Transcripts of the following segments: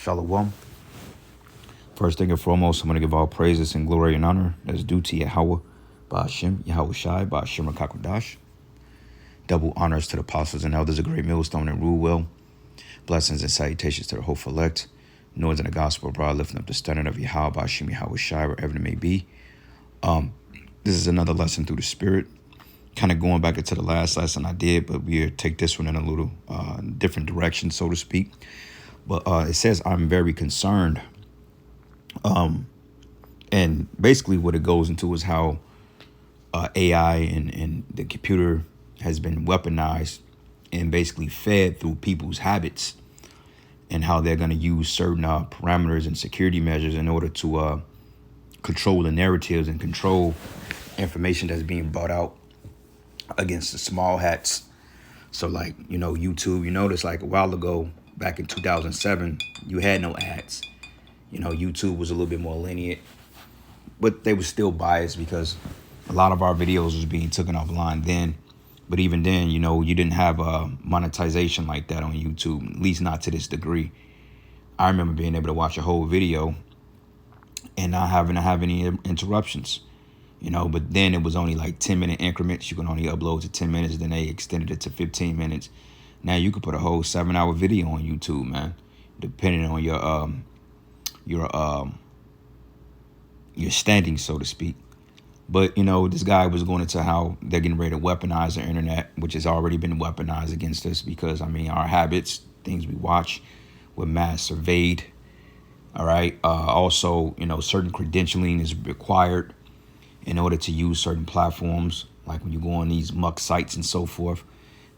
Shalom. First thing and foremost, I'm going to give all praises and glory and honor that's due to Yahweh, Ba'ashem, Yahweh Shai, Ba'ashem Rakakwadash. Double honors to the apostles and elders of Great Millstone and Rule Well. Blessings and salutations to the hopeful elect. Noise in the gospel abroad, lifting up the standard of Yahweh, Ba'ashem, Yahweh Shai, wherever it may be. This is another lesson through the Spirit. Kind of going back into the last lesson I did, but we'll take this one in a little different direction, so to speak. But it says, I'm very concerned. And basically what it goes into is how AI and the computer has been weaponized and basically fed through people's habits, and how they're going to use certain parameters and security measures in order to control the narratives and control information that's being brought out against the small hats. So like, YouTube, you notice like a while ago, back in 2007, you had no ads. YouTube was a little bit more lenient, but they were still biased because a lot of our videos was being taken offline then. But even then, you didn't have monetization like that on YouTube, at least not to this degree. I remember being able to watch a whole video and not having to have any interruptions, but then it was only like 10-minute increments. You can only upload to 10 minutes. Then they extended it to 15 minutes. Now you could put a whole 7-hour video on YouTube, man, depending on your standing, so to speak. But, this guy was going into how they're getting ready to weaponize the internet, which has already been weaponized against us because, our habits, things we watch were mass surveyed. All right. Also, certain credentialing is required in order to use certain platforms. Like when you go on these muck sites and so forth,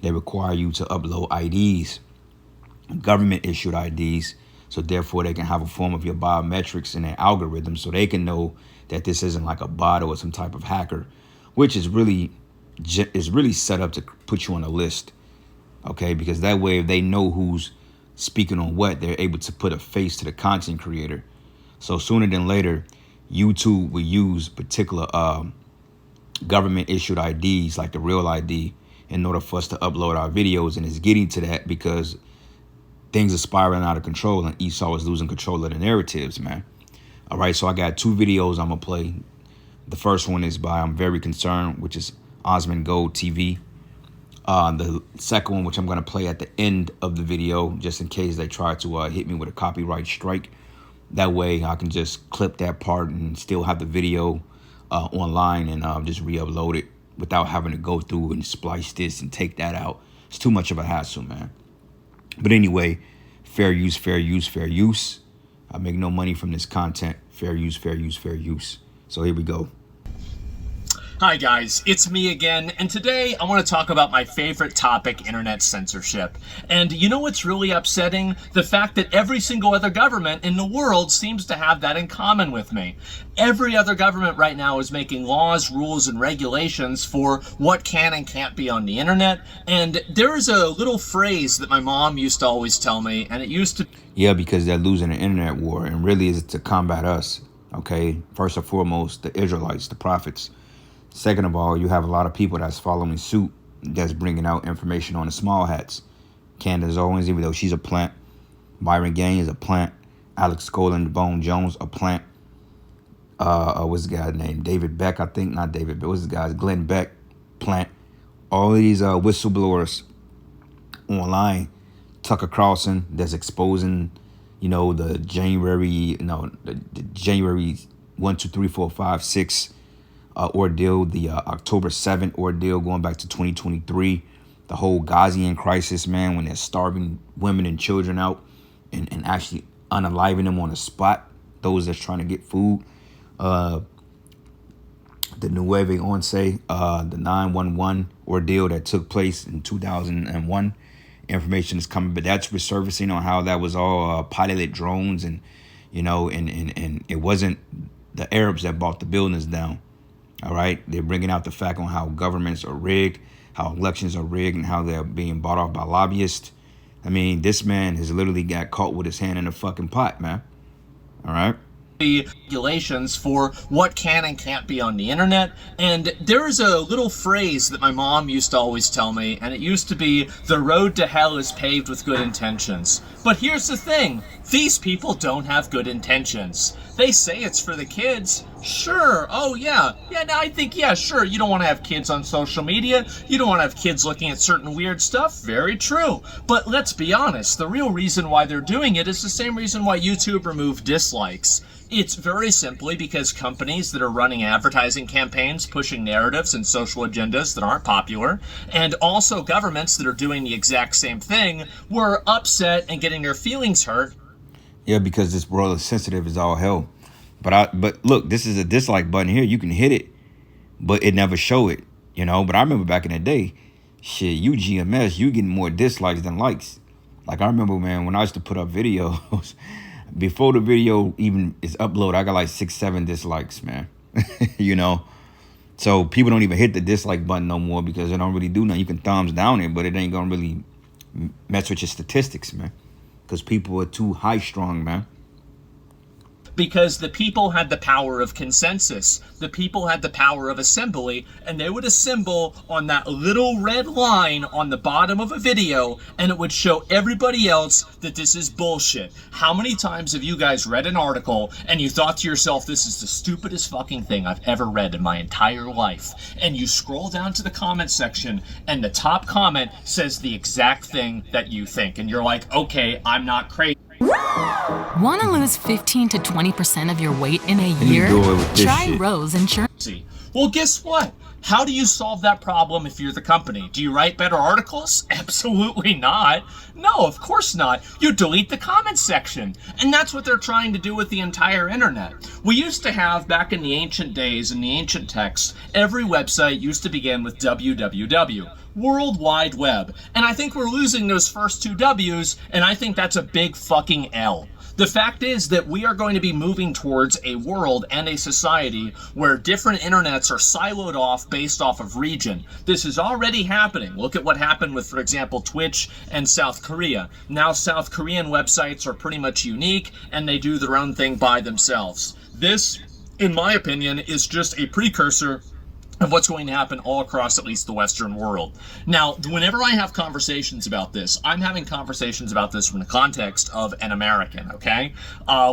they require you to upload IDs, government issued IDs. So therefore, they can have a form of your biometrics in their algorithm so they can know that this isn't like a bot or some type of hacker, which is really set up to put you on a list. OK, because that way, if they know who's speaking on what, they're able to put a face to the content creator. So sooner than later, YouTube will use particular government issued IDs like the Real ID in order for us to upload our videos. And it's getting to that because things are spiraling out of control and Esau is losing control of the narratives, man. All right, so I got 2 videos I'm going to play. The first one is by I'm Very Concerned, which is Osmond Gold TV. The second one, which I'm going to play at the end of the video, just in case they try to hit me with a copyright strike. That way I can just clip that part and still have the video online and just re-upload it without having to go through and splice this and take that out. It's too much of a hassle, man. But anyway, fair use, fair use, fair use. I make no money from this content. Fair use, fair use, fair use. So here we go. Hi guys, it's me again, and today I want to talk about my favorite topic, internet censorship. And you know what's really upsetting? The fact that every single other government in the world seems to have that in common with me. Every other government right now is making laws, rules, and regulations for what can and can't be on the internet. And there is a little phrase that my mom used to always tell me, and it used to... Yeah, because they're losing the internet war, and really is to combat us, okay? First and foremost, the Israelites, the prophets. Second of all, you have a lot of people that's following suit that's bringing out information on the small hats. Candace Owens, even though she's a plant. Byron Gaines, a plant. Alex Colin, Bone Jones, a plant. What's the guy's name? David Beck, I think. Not David, but what's the guy's? Glenn Beck, plant. All of these whistleblowers online. Tucker Carlson, that's exposing, the January 1, 2, 3, 4, 5, 6 ordeal, the October 7th ordeal going back to 2023, the whole Ghazian crisis, man, when they're starving women and children out and actually unaliving them on the spot, those that's trying to get food. The Nueve Once, the 911 ordeal that took place in 2001. Information is coming, but that's resurfacing on how that was all piloted drones and it wasn't the Arabs that bought the buildings down. All right. They're bringing out the fact on how governments are rigged, how elections are rigged, and how they're being bought off by lobbyists. This man has literally got caught with his hand in a fucking pot, man. All right. Regulations for what can and can't be on the internet. And there is a little phrase that my mom used to always tell me, and it used to be, the road to hell is paved with good intentions. But here's the thing, these people don't have good intentions. They say it's for the kids. Sure, oh yeah. Yeah, no, I think, yeah, sure, you don't want to have kids on social media. You don't want to have kids looking at certain weird stuff. Very true. But let's be honest, the real reason why they're doing it is the same reason why YouTube removed dislikes. It's very simply because companies that are running advertising campaigns pushing narratives and social agendas that aren't popular, and also governments that are doing the exact same thing, were upset and getting their feelings hurt. Yeah, because this world is sensitive as all hell. But look, this is a dislike button here. You can hit it, but it never show it, you know. But I remember back in the day, shit, you GMS, you getting more dislikes than likes. Like I remember, man, when I used to put up videos, before the video even is uploaded, I got like 6, 7 dislikes, man. You know. So people don't even hit the dislike button no more because it don't really do nothing. You can thumbs down it, but it ain't gonna really mess with your statistics, man. Because people are too high strung, man. Because the people had the power of consensus. The people had the power of assembly, and they would assemble on that little red line on the bottom of a video, and it would show everybody else that this is bullshit. How many times have you guys read an article and you thought to yourself, this is the stupidest fucking thing I've ever read in my entire life? And you scroll down to the comment section, and the top comment says the exact thing that you think, and you're like, okay, I'm not crazy. Want to lose 15 to 20% of your weight in a you year? do it with this Try shit. Rose Insurance. Well, guess what? How do you solve that problem if you're the company? Do you write better articles? Absolutely not. No, of course not. You delete the comments section. And that's what they're trying to do with the entire internet. We used to have, back in the ancient days, in the ancient texts, every website used to begin with www. World Wide Web. And I think we're losing those first two W's, and I think that's a big fucking L. The fact is that we are going to be moving towards a world and a society where different internets are siloed off based off of region. This is already happening. Look at what happened with, for example, Twitch and South Korea. Now South Korean websites are pretty much unique, and they do their own thing by themselves. This, in my opinion, is just a precursor of what's going to happen all across at least the Western world. Now, whenever I have conversations about this, I'm having conversations about this from the context of an American, okay?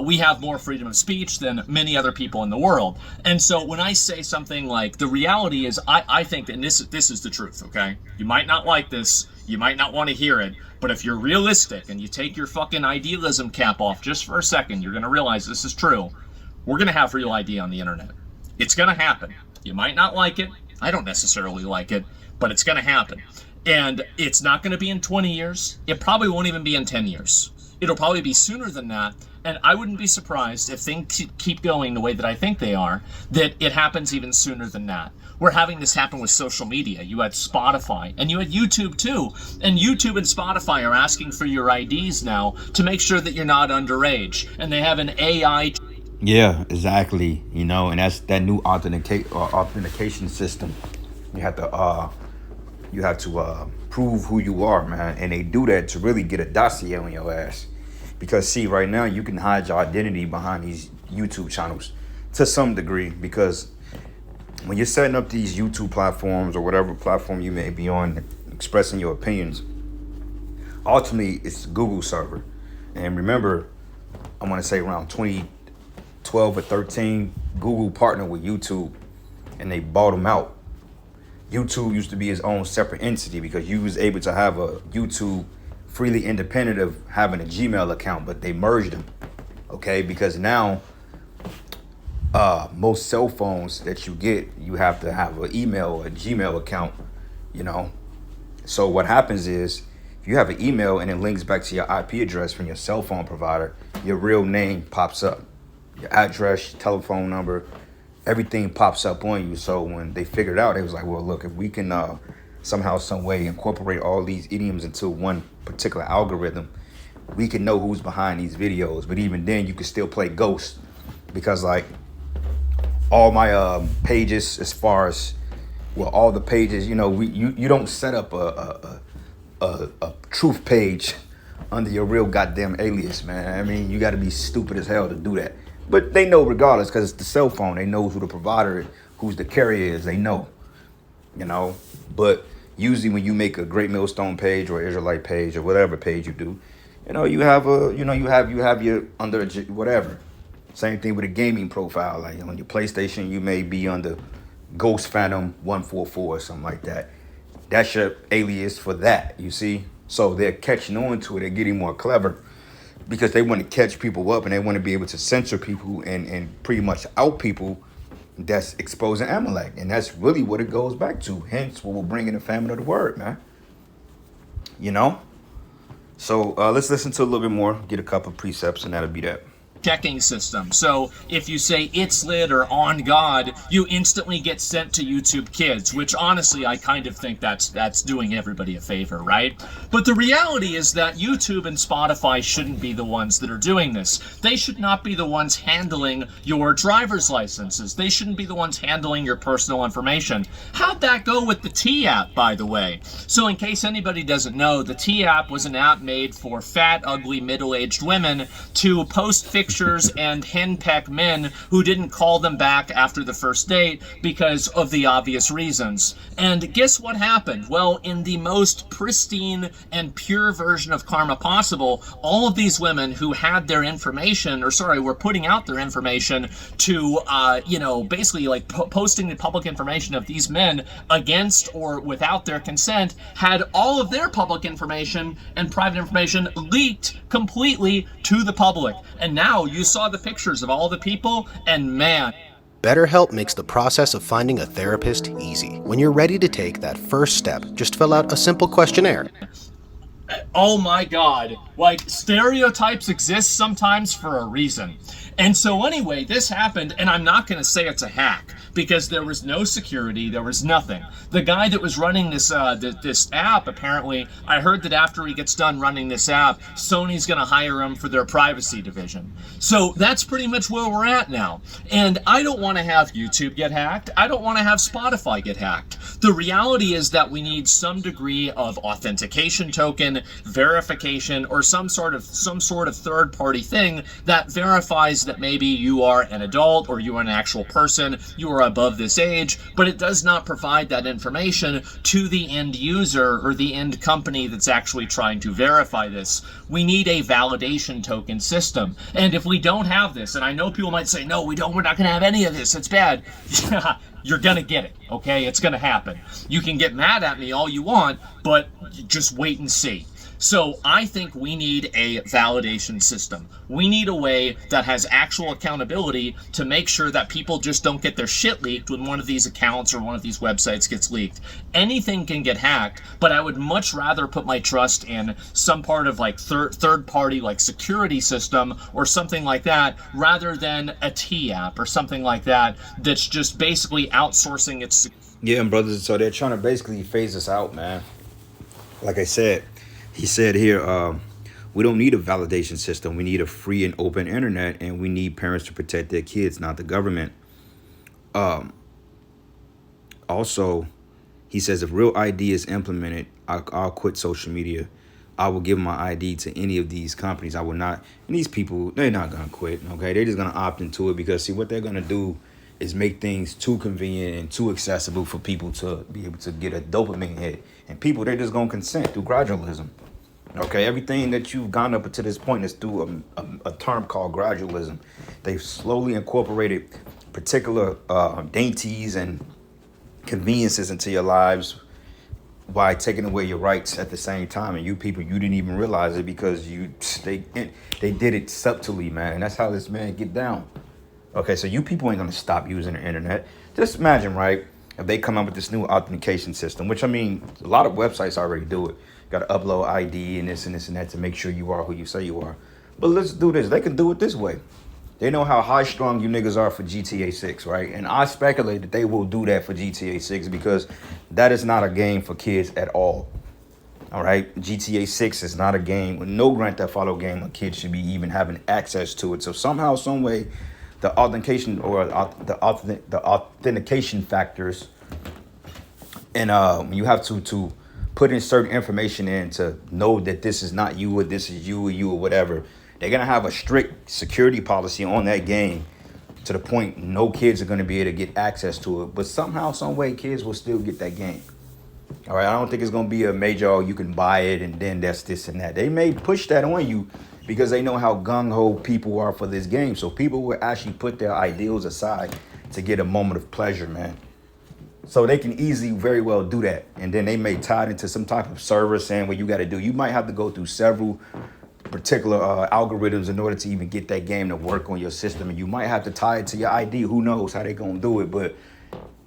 We have more freedom of speech than many other people in the world. And so when I say something like, the reality is, I think, and this is the truth, okay? You might not like this, you might not want to hear it, but if you're realistic and you take your fucking idealism cap off just for a second, you're going to realize this is true. We're going to have real ID on the internet. It's going to happen. You might not like it. I don't necessarily like it, but it's going to happen. And it's not going to be in 20 years. It probably won't even be in 10 years. It'll probably be sooner than that. And I wouldn't be surprised if things keep going the way that I think they are, that it happens even sooner than that. We're having this happen with social media. You had Spotify, and you had YouTube too. And YouTube and Spotify are asking for your IDs now to make sure that you're not underage. And they have an AI. Yeah, exactly. You know, and that's that new authentication system. You have to prove who you are, man, and they do that to really get a dossier on your ass. Because see, right now you can hide your identity behind these YouTube channels to some degree. Because when you're setting up these YouTube platforms or whatever platform you may be on, expressing your opinions, ultimately it's Google server. And remember, I want to say around 2012 or 13, Google partnered with YouTube and they bought them out. YouTube used to be its own separate entity because you was able to have a YouTube freely independent of having a Gmail account, but they merged them, okay? Because now most cell phones that you get, you have to have an email or a Gmail account, you know? So what happens is, if you have an email and it links back to your IP address from your cell phone provider, your real name pops up. Your address, your telephone number, everything pops up on you. So when they figured out, it was like, well, look, if we can somehow, some way incorporate all these idioms into one particular algorithm, we can know who's behind these videos. But even then, you can still play ghost, because like all my pages, as far as, well, all the pages, you know, you don't set up a truth page under your real goddamn alias, man. I mean, you got to be stupid as hell to do that. But they know regardless, because it's the cell phone. They know who the provider, who's the carrier is. They know, you know. But usually when you make a Great Millstone page or Israelite page or whatever page you do, You have a, you have your under whatever. Same thing with a gaming profile. Like on your PlayStation, you may be under Ghost Phantom 144 or something like that. That's your alias for that. You see, so they're catching on to it. They're getting more clever because they want to catch people up and they want to be able to censor people and pretty much out people that's exposing Amalek. And that's really what it goes back to. Hence, what we're bringing the famine of the word, man. You know. So let's listen to a little bit more, get a couple of precepts, and that'll be that. Checking system. So if you say it's lit or on God, you instantly get sent to YouTube Kids, which honestly I kind of think that's doing everybody a favor, right? But the reality is that YouTube and Spotify shouldn't be the ones that are doing this. They should not be the ones handling your driver's licenses. They shouldn't be the ones handling your personal information. How'd that go with the T app, by the way? So in case anybody doesn't know, the T app was an app made for fat, ugly, middle-aged women to post pictures and henpeck men who didn't call them back after the first date because of the obvious reasons. And guess what happened? Well, in the most pristine and pure version of karma possible, all of these women who had their information, were putting out their information to, basically like posting the public information of these men against or without their consent, had all of their public information and private information leaked completely to the public. And now you saw the pictures of all the people, and man. BetterHelp makes the process of finding a therapist easy. When you're ready to take that first step, just fill out a simple questionnaire. Oh my God, like stereotypes exist sometimes for a reason. And so anyway, this happened, and I'm not going to say it's a hack because there was no security, there was nothing. The guy that was running this this app, apparently, I heard that after he gets done running this app, Sony's going to hire him for their privacy division. So that's pretty much where we're at now. And I don't want to have YouTube get hacked. I don't want to have Spotify get hacked. The reality is that we need some degree of authentication token, verification, or some sort of third-party thing that verifies that maybe you are an adult or you are an actual person, you are above this age, but it does not provide that information to the end user or the end company that's actually trying to verify this. We need a validation token system. And if we don't have this, and I know people might say, no, we're not going to have any of this, it's bad. You're going to get it, okay? It's going to happen. You can get mad at me all you want, but just wait and see. So I think we need a validation system. We need a way that has actual accountability to make sure that people just don't get their shit leaked when one of these accounts or one of these websites gets leaked. Anything can get hacked, but I would much rather put my trust in some part of like third party like security system or something like that rather than a T app or something like that that's just basically outsourcing its. Yeah, and brothers, so they're trying to basically phase us out, man. Like I said, he said here, we don't need a validation system. We need a free and open internet, and we need parents to protect their kids, not the government. Also, he says if real ID is implemented, I'll quit social media. I will give my ID to any of these companies. I will not. And these people, they're not going to quit, okay? They're just going to opt into it because, see, what they're going to do is make things too convenient and too accessible for people to be able to get a dopamine hit. And people, they're just going to consent through gradualism. Okay, everything that you've gone up to this point is through a term called gradualism. They've slowly incorporated particular dainties and conveniences into your lives by taking away your rights at the same time. And you people, you didn't even realize it because they did it subtly, man. And that's how this man get down. Okay, so you people ain't gonna stop using the internet. Just imagine, right, if they come up with this new authentication system, which I mean, a lot of websites already do it. Got to upload ID and this and this and that to make sure you are who you say you are. But let's do this. They can do it this way. They know how high strung you niggas are for GTA 6, right? And I speculate that they will do that for GTA 6 because that is not a game for kids at all. All right? GTA 6 is not a game. No Grand Theft Auto game a kid should be even having access to it. So somehow, some way, the authentication or the authentication factors, and you have to put in certain information in to know that this is not you or this is you or whatever. They're going to have a strict security policy on that game to the point no kids are going to be able to get access to it. But somehow, some way, kids will still get that game. All right, I don't think it's gonna be a major, oh, you can buy it and then that's this and that. They may push that on you because they know how gung-ho people are for this game. So people will actually put their ideals aside to get a moment of pleasure, man. So they can easily very well do that. And then they may tie it into some type of server saying what you gotta do. You might have to go through several particular algorithms in order to even get that game to work on your system. And you might have to tie it to your ID. Who knows how they gonna do it, but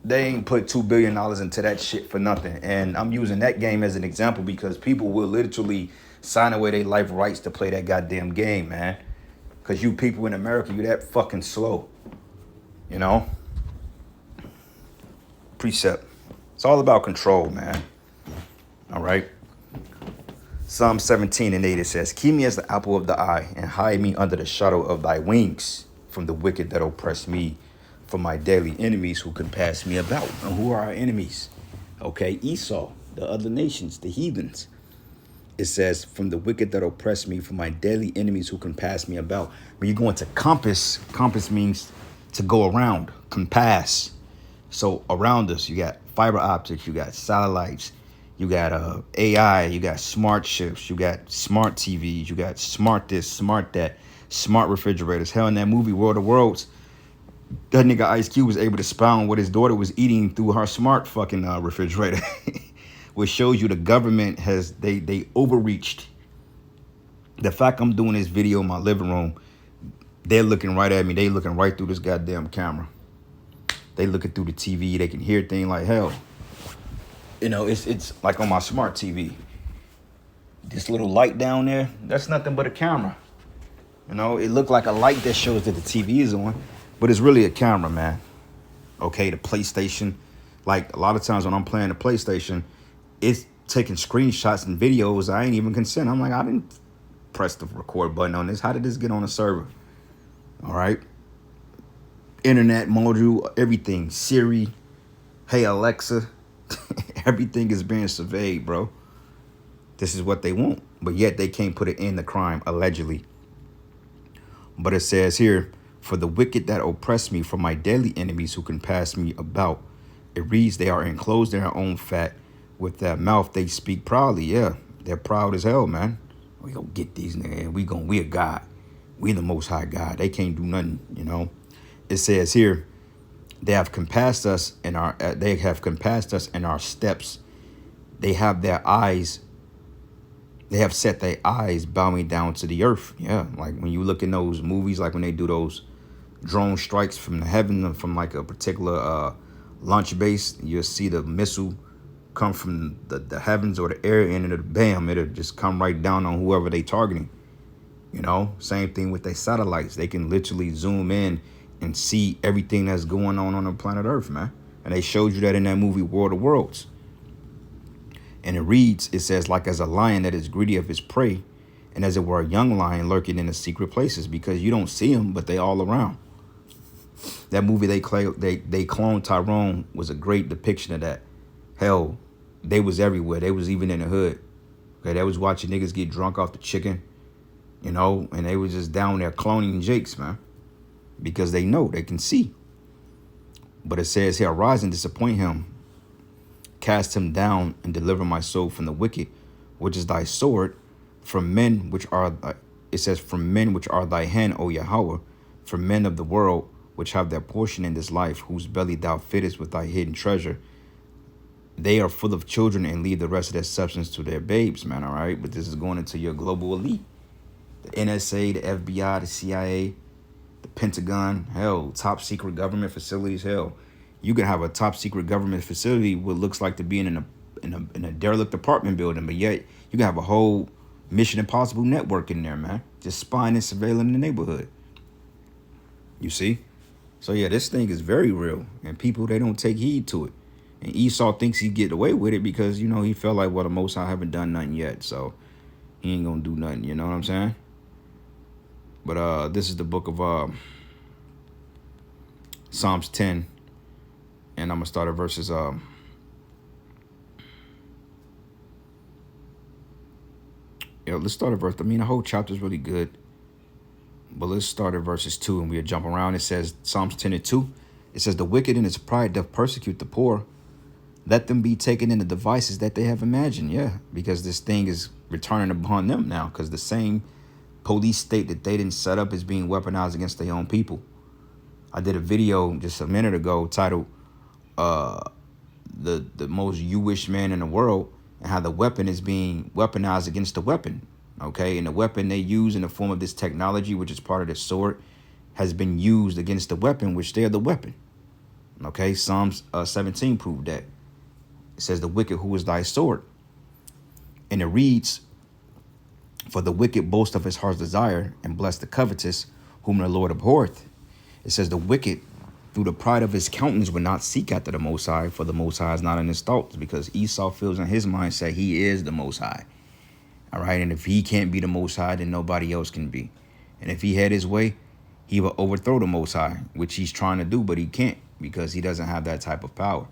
they ain't put $2 billion into that shit for nothing. And I'm using that game as an example because people will literally sign away their life rights to play that goddamn game, man. Because you people in America, you that fucking slow. You know? Precept. It's all about control, man. All right? Psalm 17:8, it says, keep me as the apple of the eye and hide me under the shadow of thy wings from the wicked that oppress me, from my daily enemies who can pass me about. And who are our enemies? Okay, Esau, the other nations, the heathens. It says, from the wicked that oppress me, from my daily enemies who can pass me about. When you go into compass means to go around, compass. So around us, you got fiber optics, you got satellites, you got AI, you got smart ships, you got smart TVs, you got smart this, smart that, smart refrigerators. Hell, in that movie, World of Worlds, that nigga Ice Cube was able to spy on what his daughter was eating through her smart fucking refrigerator, which shows you the government has, they overreached. The fact I'm doing this video in my living room, they're looking right at me. They looking right through this goddamn camera. They looking through the TV. They can hear things like hell. You know, it's like on my smart TV. This little light down there, that's nothing but a camera. You know, it looked like a light that shows that the TV is on, but it's really a camera, man. Okay, the PlayStation, like a lot of times when I'm playing the PlayStation, it's taking screenshots and videos I ain't even consent. I'm like, I didn't press the record button on this. How did this get on a server? All right. Internet module, everything. Siri, hey Alexa, everything is being surveyed, bro. This is what they want, but yet they can't put it in the crime, allegedly. But it says here, for the wicked that oppress me, for my daily enemies who can pass me about. It reads, they are enclosed in their own fat. With their mouth they speak proudly. Yeah, they're proud as hell, man. We gonna get these niggas. We a God. We the most high God. They can't do nothing, you know. It says here, they have compassed us in our steps. They have set their eyes bowing down to the earth. Yeah, like when you look in those movies, like when they do those drone strikes from the heaven, from like a particular launch base, you'll see the missile come from the heavens or the air, and it'll just come right down on whoever they targeting. You know, same thing with their satellites. They can literally zoom in and see everything that's going on the planet Earth, man. And they showed you that in that movie, World of Worlds. And it says, like as a lion that is greedy of his prey, and as it were a young lion lurking in the secret places, because you don't see them, but they all around. That movie they cloned Tyrone was a great depiction of that. Hell, they was everywhere. They was even in the hood. Okay, they was watching niggas get drunk off the chicken, you know, and they was just down there cloning Jakes, man, because they know they can see. But it says here, arise and disappoint him, cast him down and deliver my soul from the wicked, which is thy sword, from men which are it says, from men which are thy hand, O Yahweh, from men of the world which have their portion in this life, whose belly thou fittest with thy hidden treasure. They are full of children and leave the rest of their substance to their babes, man, all right? But this is going into your global elite. The NSA, the FBI, the CIA, the Pentagon, hell, top secret government facilities, hell. You can have a top secret government facility what looks like to be in a derelict apartment building, but yet you can have a whole Mission Impossible network in there, man. Just spying and surveilling the neighborhood. You see? So yeah, this thing is very real, and people, they don't take heed to it. And Esau thinks he get away with it because, you know, he felt like, well, the Most High haven't done nothing yet, so he ain't gonna do nothing, you know what I'm saying? But this is the book of Psalms 10, and I'm gonna start at verses let's start at verse. I mean, the whole chapter is really good, but let's start at verses 2, and we'll jump around. It says, Psalms 10:2. It says, the wicked in his pride doth persecute the poor. Let them be taken in the devices that they have imagined, yeah, because this thing is returning upon them now, because the same police state that they didn't set up is being weaponized against their own people. I did a video just a minute ago titled the most Jewish man in the world, and how the weapon is being weaponized against the weapon. Okay, and the weapon they use in the form of this technology, which is part of the sword, has been used against the weapon, which they're the weapon. Okay, Psalms 17 proved that. It says, the wicked, who is thy sword? And it reads, for the wicked boast of his heart's desire, and bless the covetous, whom the Lord abhorreth. It says, the wicked, through the pride of his countenance, would not seek after the Most High, for the Most High is not in his thoughts, because Esau feels in his mindset he is the Most High. All right, and if he can't be the Most High, then nobody else can be. And if he had his way, he would overthrow the Most High, which he's trying to do, but he can't, because he doesn't have that type of power.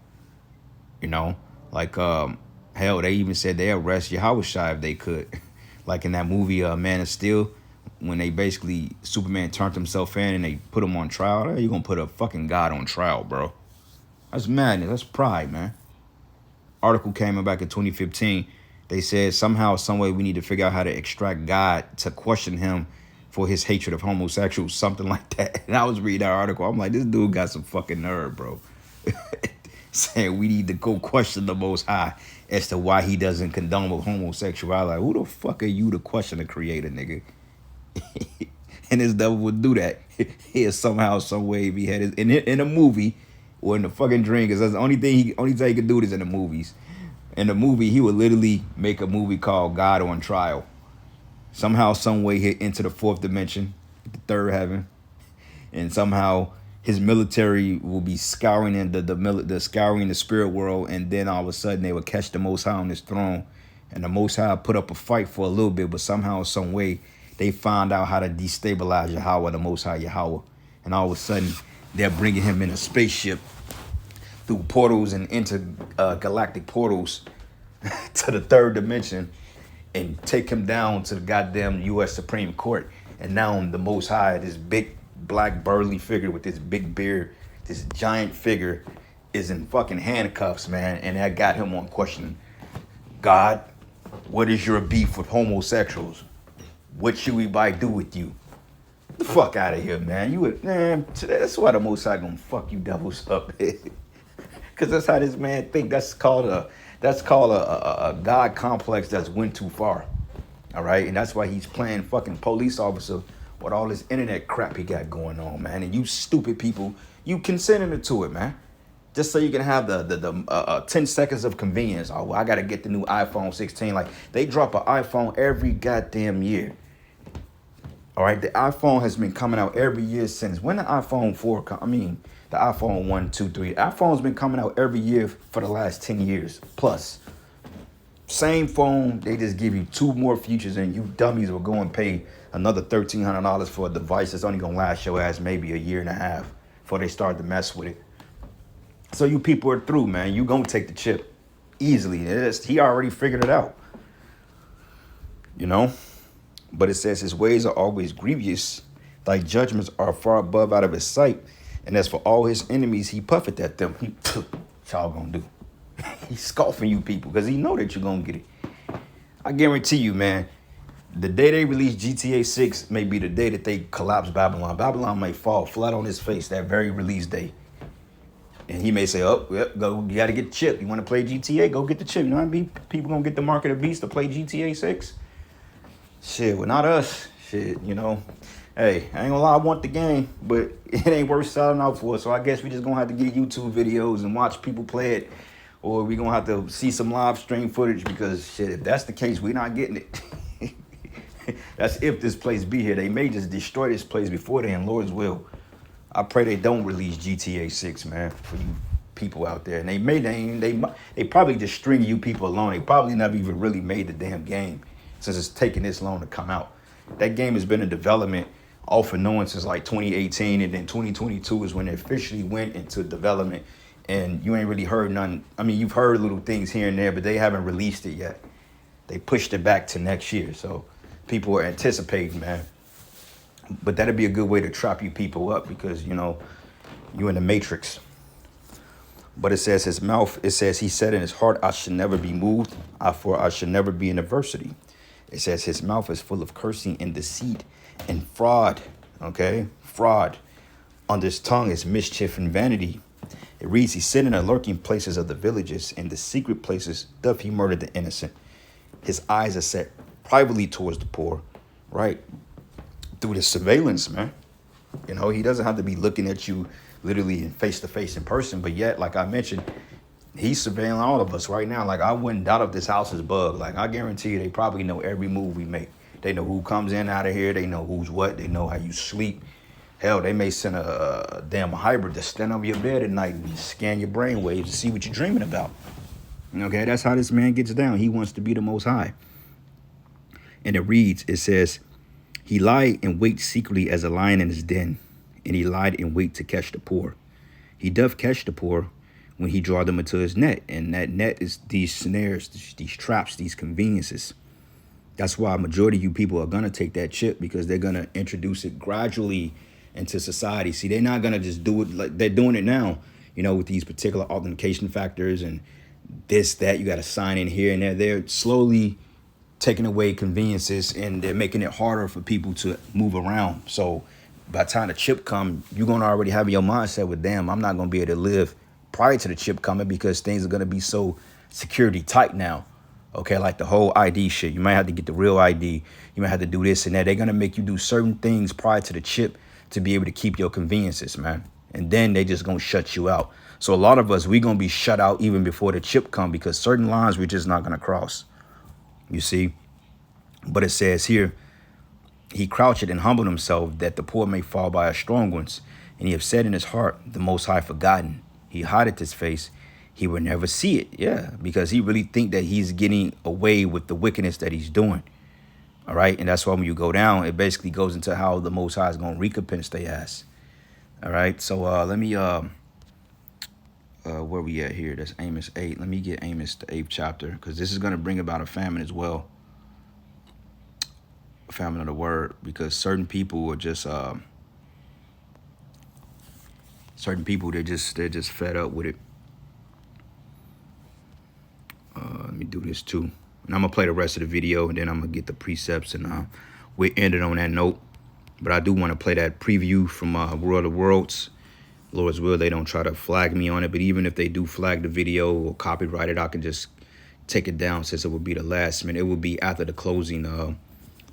You know, like, hell, they even said they arrest Yahushua if they could. Like in that movie, Man of Steel, when they basically, Superman turned himself in and they put him on trial. How you gonna put a fucking God on trial, bro? That's madness. That's pride, man. Article came in back in 2015. They said somehow, some way, we need to figure out how to extract God to question him for his hatred of homosexuals, something like that. And I was reading that article. I'm like, this dude got some fucking nerve, bro. Saying we need to go question the Most High as to why he doesn't condone homosexuality. Like, who the fuck are you to question the creator, nigga? And this devil would do that. He'll somehow, some way be had in a movie or in the fucking dream, because that's the only time he could do this in the movies. In the movie, he would literally make a movie called God on Trial. Somehow, some way, hit into the fourth dimension, the third heaven, and somehow his military will be scouring in the scouring the spirit world, and then all of a sudden they would catch the Most High on his throne, and the Most High put up a fight for a little bit, but somehow, some way, they find out how to destabilize Yahweh, the Most High Yahweh, and all of a sudden they're bringing him in a spaceship through portals and intergalactic portals to the third dimension, and take him down to the goddamn U.S. Supreme Court. And now the Most High, this big black burly figure with this big beard, this giant figure, is in fucking handcuffs, man. And that got him on questioning, God, what is your beef with homosexuals? What should we do with you? Get the fuck out of here, man. That's why the Most High gonna fuck you devils up. Because that's how this man think. That's called a God complex that's went too far. All right, and that's why he's playing fucking police officer with all this internet crap he got going on, man. And you stupid people, you consented to it, man. Just so you can have the 10 seconds of convenience. Oh, well, I got to get the new iPhone 16. Like, they drop an iPhone every goddamn year. All right, the iPhone has been coming out every year since when the iPhone 4 the iPhone 1, 2, 3. The iPhone's been coming out every year for the last 10 years plus. Same phone, they just give you 2 more features, and you dummies will go and pay another $1,300 for a device that's only gonna last your ass maybe a year and a half before they start to mess with it. So you people are through, man. You gonna take the chip easily. He already figured it out, you know. But it says his ways are always grievous, thy judgments are far above out of his sight, and as for all his enemies, he puffeth at them. What y'all gonna do? He's scoffing you people because he know that you're gonna get it. I guarantee you, man, the day they release GTA 6 may be the day that they collapse Babylon. Babylon may fall flat on his face that very release day. And he may say, oh, yep, go, you got to get the chip. You want to play GTA? Go get the chip. You know what I mean? People going to get the mark of the beast to play GTA 6? Shit, well, not us. Shit, you know. Hey, I ain't gonna lie, I want the game, but it ain't worth selling out for. So I guess we just going to have to get YouTube videos and watch people play it. Or we going to have to see some live stream footage because, shit, if that's the case, we're not getting it. That's if this place be here. They may just destroy this place before they in Lord's will. I pray they don't release GTA 6, man, for you people out there. And they probably just string you people along. They probably never even really made the damn game since it's taking this long to come out. That game has been in development off and on since like 2018, and then 2022 is when it officially went into development. And you ain't really heard none. I mean, you've heard little things here and there, but they haven't released it yet. They pushed it back to next year. So people are anticipating, man. But that'd be a good way to trap you people up because, you know, you in the matrix. But it says his mouth, it says he said in his heart, I should never be moved, for I should never be in adversity. It says his mouth is full of cursing and deceit and fraud. Okay? Fraud. On his tongue is mischief and vanity. It reads, he sit in the lurking places of the villages. In the secret places doth he murder the innocent. His eyes are set privately towards the poor. Right? Through the surveillance, man. You know, he doesn't have to be looking at you literally face to face in person. But yet, like I mentioned, he's surveilling all of us right now. Like, I wouldn't doubt if this house is bugged. Like, I guarantee you, they probably know every move we make. They know who comes in out of here. They know who's what. They know how you sleep. Hell, they may send a damn hybrid to stand over your bed at night and scan your brain waves to see what you're dreaming about. Okay, that's how this man gets down. He wants to be the Most High. And it reads, it says, he lied in wait secretly as a lion in his den, and he lied in wait to catch the poor. He doth catch the poor when he draw them into his net, and that net is these snares, these traps, these conveniences. That's why a majority of you people are going to take that chip, because they're going to introduce it gradually into society. See, they're not going to just do it like they're doing it now, you know, with these particular authentication factors and this, that. You got to sign in here and there. They're slowly taking away conveniences, and they're making it harder for people to move around. So by the time the chip come, you're going to already have your mindset with, damn, I'm not going to be able to live prior to the chip coming, because things are going to be so security tight now. Okay, like the whole ID shit. You might have to get the real ID. You might have to do this and that. They're going to make you do certain things prior to the chip to be able to keep your conveniences, man. And then they just going to shut you out. So a lot of us, we're going to be shut out even before the chip come, because certain lines we're just not going to cross. You see? But it says here, he crouched and humbled himself that the poor may fall by a strong ones. And he have said in his heart, the Most High forgotten. He hideth his face. He will never see it. Yeah, because he really think that he's getting away with the wickedness that he's doing. All right. And that's why when you go down, it basically goes into how the Most High is going to recompense their ass. All right. So let me where we at here? That's Amos 8. Let me get Amos the 8th chapter, because this is going to bring about a famine as well. A famine of the word, because certain people are just they're just fed up with it. Let me do this too, and I'm gonna play the rest of the video, and then I'm gonna get the precepts, and we ended on that note. But I do want to play that preview from World of Worlds. Lord's will, they don't try to flag me on it, but even if they do flag the video or copyright it, I can just take it down, since it would be the last minute. It would be after the closing of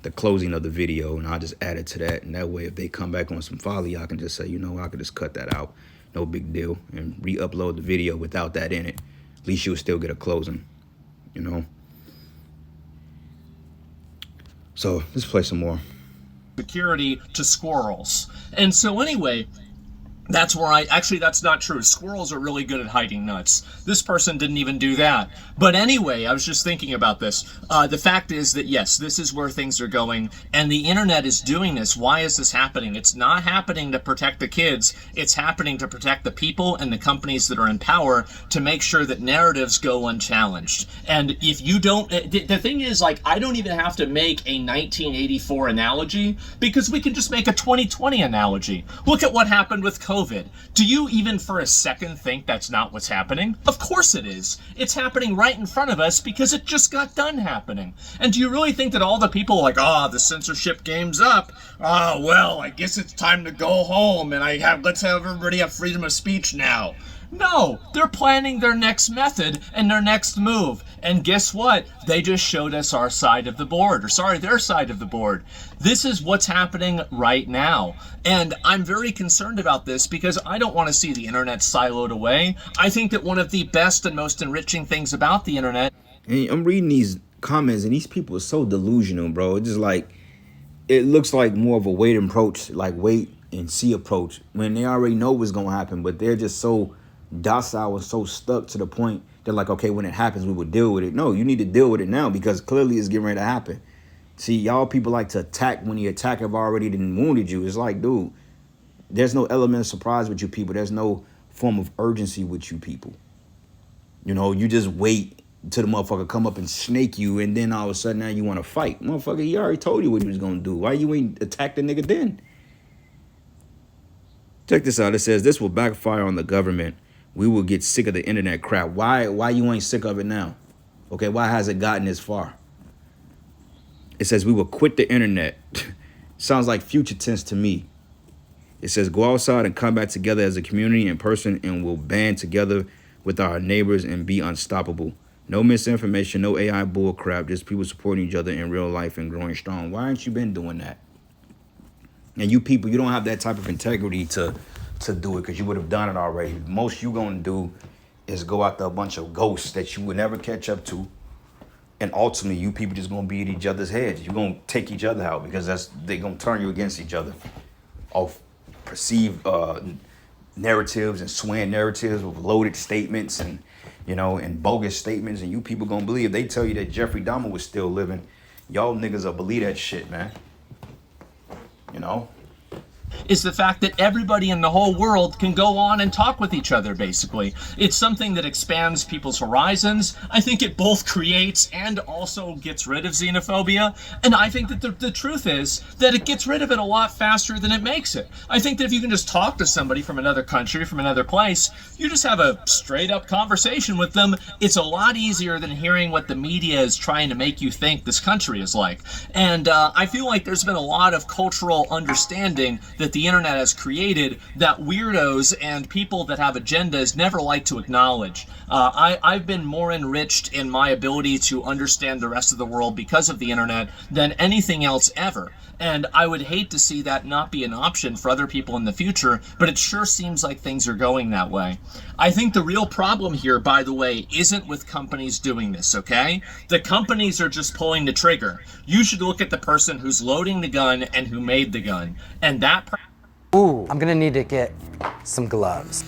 the video, and I'll just add it to that. And that way, if they come back on some folly, I can just say, you know, I can just cut that out, no big deal, and re-upload the video without that in it. At least you'll still get a closing, you know. So let's play some more. Security to squirrels. And so anyway, that's where that's not true. Squirrels are really good at hiding nuts. This person didn't even do that. But anyway, I was just thinking about this. The fact is that, yes, this is where things are going, and the internet is doing this. Why is this happening? It's not happening to protect the kids. It's happening to protect the people and the companies that are in power, to make sure that narratives go unchallenged. And if you don't, the thing is, like, I don't even have to make a 1984 analogy, because we can just make a 2020 analogy. Look at what happened with COVID. Do you even for a second think that's not what's happening? Of course it is. It's happening right in front of us, because it just got done happening. And do you really think that all the people are like, the censorship game's up. Well, I guess it's time to go home, and let's have everybody have freedom of speech now. No, they're planning their next method and their next move. And guess what? They just showed us our side of the board, their side of the board. This is what's happening right now. And I'm very concerned about this, because I don't want to see the internet siloed away. I think that one of the best and most enriching things about the internet. And I'm reading these comments, and these people are so delusional, bro. It's just like, it looks like more of a wait and approach, like wait and see approach, when they already know what's going to happen, but they're just so docile and so stuck to the point. They're like, okay, when it happens, we will deal with it. No, you need to deal with it now, because clearly it's getting ready to happen. See, y'all people like to attack when the attacker have already wounded you. It's like, dude, there's no element of surprise with you people. There's no form of urgency with you people. You know, you just wait till the motherfucker come up and snake you, and then all of a sudden now you want to fight. Motherfucker, he already told you what he was going to do. Why you ain't attack the nigga then? Check this out. It says, this will backfire on the government, we will get sick of the internet crap. Why you ain't sick of it now? Okay, why has it gotten this far? It says we will quit the internet. Sounds like future tense to me. It says go outside and come back together as a community in person, and we'll band together with our neighbors and be unstoppable. No misinformation, no AI bull crap, just people supporting each other in real life and growing strong. Why ain't you been doing that? And you people, you don't have that type of integrity to do it, because you would have done it already. Most you gonna do is go after a bunch of ghosts that you would never catch up to. And ultimately, you people just gonna be at each other's heads. You're gonna take each other out, because they're gonna turn you against each other off perceived narratives and swaying narratives with loaded statements and and bogus statements. And you people gonna believe, they tell you that Jeffrey Dahmer was still living, y'all niggas will believe that shit, man. Is the fact that everybody in the whole world can go on and talk with each other, basically. It's something that expands people's horizons. I think it both creates and also gets rid of xenophobia. And I think that the truth is that it gets rid of it a lot faster than it makes it. I think that if you can just talk to somebody from another country, from another place, you just have a straight up conversation with them. It's a lot easier than hearing what the media is trying to make you think this country is like. And I feel like there's been a lot of cultural understanding that the internet has created that weirdos and people that have agendas never like to acknowledge. I've been more enriched in my ability to understand the rest of the world because of the internet than anything else ever. And I would hate to see that not be an option for other people in the future, but it sure seems like things are going that way. I think the real problem here, by the way, isn't with companies doing this, okay? The companies are just pulling the trigger. You should look at the person who's loading the gun and who made the gun. And that Ooh, I'm gonna need to get some gloves.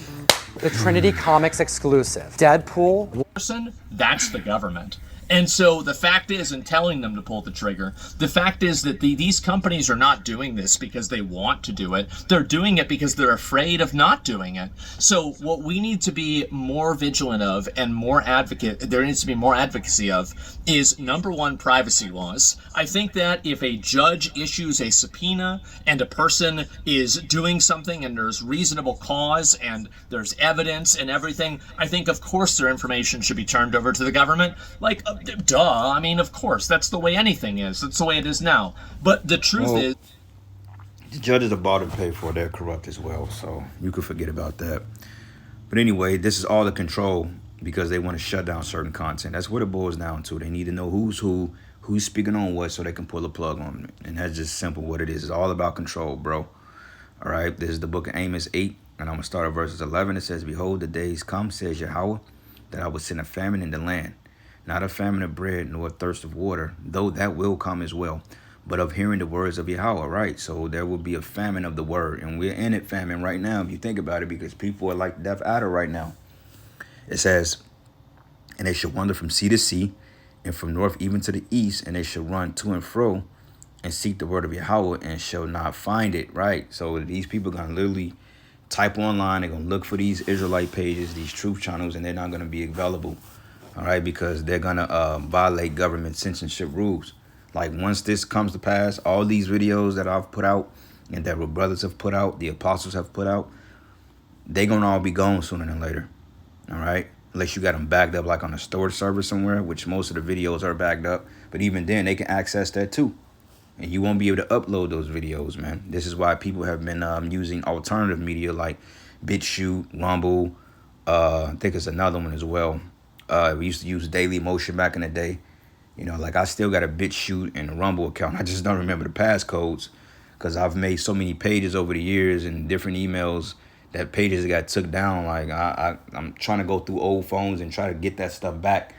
The Trinity Comics exclusive. Deadpool. person, that's the government. And so the fact is, in telling them to pull the trigger, the fact is that these companies are not doing this because they want to do it. They're doing it because they're afraid of not doing it. So what we need to be more vigilant of and there needs to be more advocacy of is, number one, privacy laws. I think that if a judge issues a subpoena and a person is doing something and there's reasonable cause and there's evidence and everything, I think, of course, their information should be turned over to the government. Like, duh. I mean, of course, that's the way anything is. That's the way it is now. But the truth is, the judges are bought and paid for. They're corrupt as well, so you could forget about that. But anyway, this is all the control because they want to shut down certain content. That's what it boils down to. They need to know who's speaking on what, so they can pull the plug on it. And that's just simple what it is. It's all about control, bro. All right, this is the book of Amos 8, and I'm going to start at verses 11. It says, "Behold, the days come, says Yahweh, that I will send a famine in the land. Not a famine of bread, nor a thirst of water, though that will come as well, but of hearing the words of Yahweh," right? So there will be a famine of the word, and we're in it famine right now, if you think about it, because people are like Deaf Adder right now. It says, "And they shall wander from sea to sea, and from north even to the east, and they shall run to and fro, and seek the word of Yahweh, and shall not find it," right? So these people are going to literally type online, they're going to look for these Israelite pages, these truth channels, and they're not going to be available. All right, because they're going to violate government censorship rules. Like, once this comes to pass, all these videos that I've put out and that our brothers have put out, the apostles have put out, they're going to all be gone sooner than later. All right, unless you got them backed up like on a storage server somewhere, which most of the videos are backed up. But even then, they can access that too. And you won't be able to upload those videos, man. This is why people have been using alternative media like BitChute, Rumble. I think it's another one as well. We used to use Daily Motion back in the day. Like, I still got a BitChute and a Rumble account. I just don't remember the passcodes because I've made so many pages over the years and different emails that pages got took down. Like, I'm trying to go through old phones and try to get that stuff back.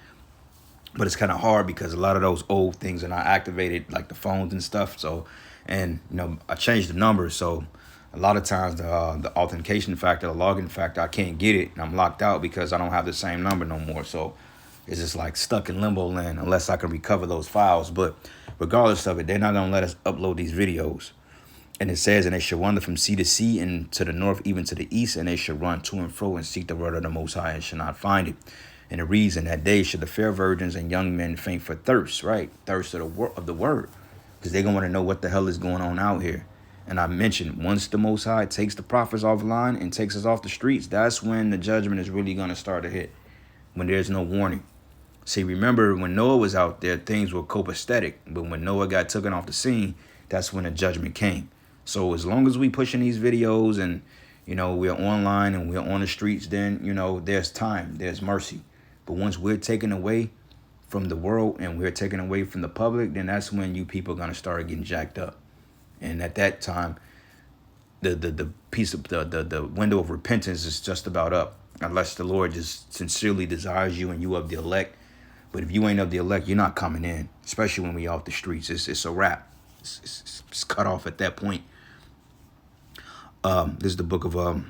But it's kind of hard because a lot of those old things are not activated, like the phones and stuff. So, and, I changed the numbers. So a lot of times the authentication factor, the login factor, I can't get it. And I'm locked out because I don't have the same number no more. So it's just like stuck in limbo land unless I can recover those files. But regardless of it, they're not going to let us upload these videos. And it says, "And they shall wander from sea to sea and to the north, even to the east. And they shall run to and fro and seek the word of the Most High and shall not find it. And it reads, in that day shall the fair virgins and young men faint for thirst," right? Thirst of the word. Because they're going to want to know what the hell is going on out here. And I mentioned, once the Most High takes the prophets offline and takes us off the streets, that's when the judgment is really going to start to hit, when there's no warning. See, remember when Noah was out there, things were copacetic. But when Noah got taken off the scene, that's when the judgment came. So as long as we pushing these videos and, we're online and we're on the streets, then, there's time, there's mercy. But once we're taken away from the world and we're taken away from the public, then that's when you people are going to start getting jacked up. And at that time, the piece of the window of repentance is just about up, unless the Lord just sincerely desires you and you of the elect. But if you ain't of the elect, you're not coming in, especially when we off the streets. It's a wrap. It's cut off at that point. This is the book of 2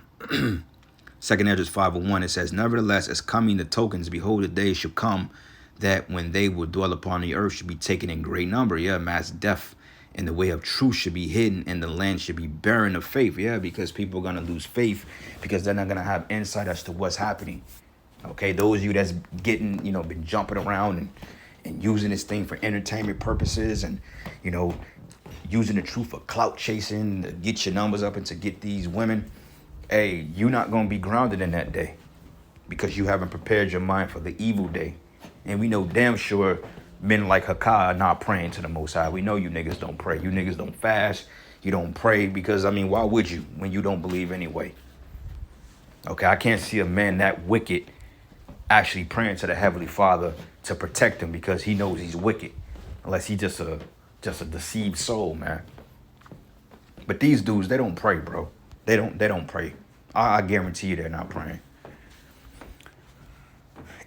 Ezra 5:1. It says, nevertheless, as coming the tokens, behold, the day shall come that when they will dwell upon the earth should be taken in great number. Yeah, mass death in the way of truth should be hidden, and the land should be barren of faith. Yeah, because people are going to lose faith because they're not going to have insight as to what's happening. Okay, those of you that's getting, been jumping around and using this thing for entertainment purposes and, using the truth for clout chasing to get your numbers up and to get these women, hey, you're not going to be grounded in that day because you haven't prepared your mind for the evil day. And we know damn sure men like Hakai are not praying to the Most High. We know you niggas don't pray. You niggas don't fast. You don't pray because, why would you when you don't believe anyway? Okay, I can't see a man that wicked actually praying to the Heavenly Father to protect him because he knows he's wicked, unless he's just a deceived soul, man. But these dudes, they don't pray, bro. They don't pray. I guarantee you they're not praying.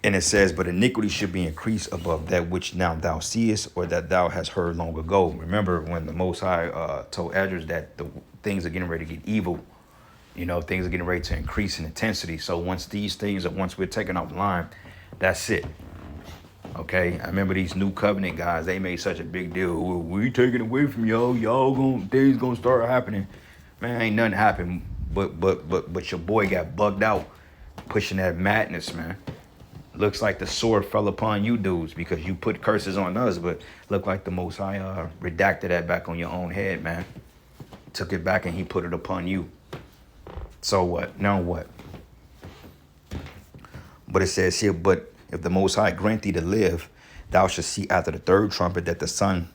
And it says, but iniquity should be increased above that which now thou seest, or that thou hast heard long ago. Remember when the Most High told Ezra that the things are getting ready to get evil. Things are getting ready to increase in intensity. So once we're taken offline, that's it. Okay, I remember these new covenant guys, they made such a big deal. We taking away from y'all things gonna start happening. Man, ain't nothing happened, but your boy got bugged out pushing that madness, man. Looks like the sword fell upon you dudes because you put curses on us, but look like the Most High redacted that back on your own head, man. Took it back and he put it upon you. So what? Now what? But it says here, but if the Most High grant thee to live, thou shalt see after the third trumpet that the sun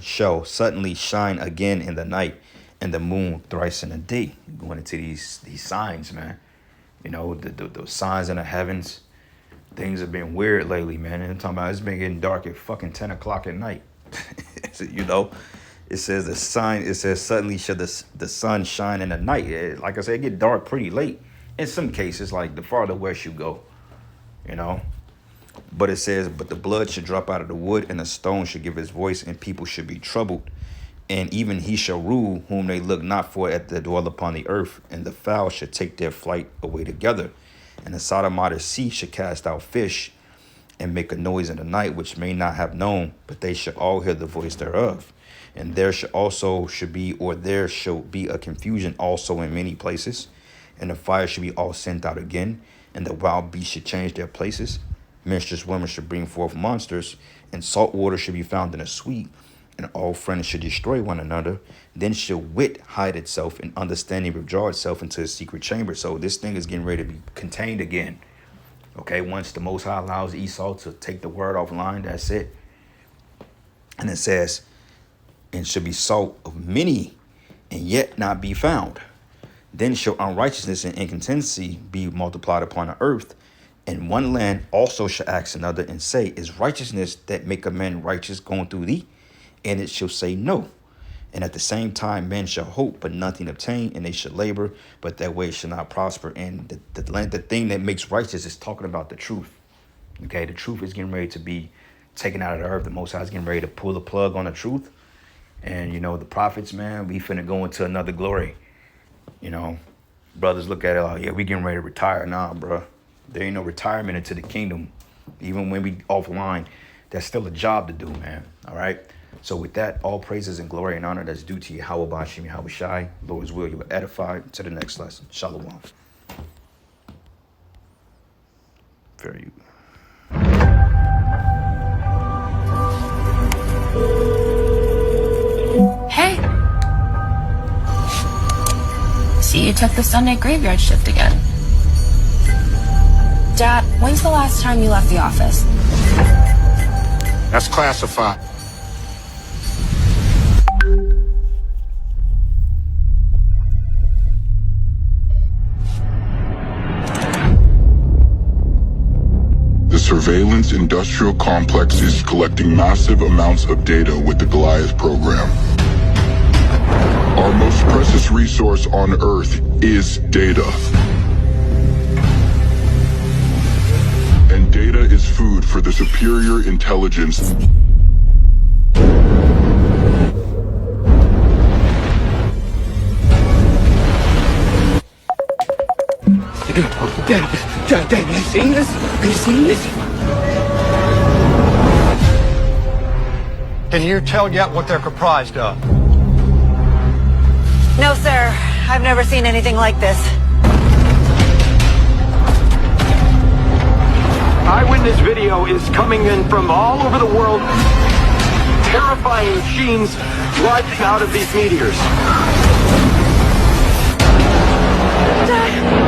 shall suddenly shine again in the night, and the moon thrice in the day. Going into these signs, man. The signs in the heavens. Things have been weird lately, man. And I'm talking about it's been getting dark at fucking 10 o'clock at night. It says suddenly shall the sun shine in the night. Like I said, it get dark pretty late. In some cases, like the farther west you go, But it says, but the blood should drop out of the wood, and the stone should give his voice, and people should be troubled. And even he shall rule whom they look not for at the dwell upon the earth, and the fowl should take their flight away together. And the Sodomite sea should cast out fish, and make a noise in the night, which may not have known, but they shall all hear the voice thereof. And there shall be a confusion also in many places, and the fire should be all sent out again, and the wild beasts should change their places. Menstruous women should bring forth monsters, and salt water should be found in a sweet, and all friends should destroy one another. Then shall wit hide itself, and understanding withdraw itself into a secret chamber. So this thing is getting ready to be contained again. Okay, once the Most High allows Esau to take the word offline, that's it. And it says, and shall be sought of many, and yet not be found. Then shall unrighteousness and incontinency be multiplied upon the earth. And one land also shall ask another and say, is righteousness that make a man righteous going through thee? And it shall say no. And at the same time men shall hope, but nothing obtain, and they shall labor, but that way shall not prosper. And the thing that makes righteous is talking about the truth. Okay, the truth is getting ready to be taken out of the earth. The Most High is getting ready to pull the plug on the truth. And, the prophets, man, we finna go into another glory. Brothers look at it like, yeah, we getting ready to retire. Nah, bro. There ain't no retirement into the kingdom. Even when we offline, there's still a job to do, man. All right? So with that, all praises and glory and honor that's due to Yahweh Bashim Yahweh Shai. Lord's will, you will edify. To the next lesson. Shalom. Very good. took the Sunday graveyard shift again. Dad, when's the last time you left the office? That's classified. The surveillance industrial complex is collecting massive amounts of data with the Goliath program. Our most precious resource on Earth is data. And data is food for the superior intelligence. Dad, have you seen this? Have you seen this? Can you tell yet what they're comprised of? No, sir. I've never seen anything like this. Eyewitness video is coming in from all over the world. Terrifying machines rising out of these meteors. Dad.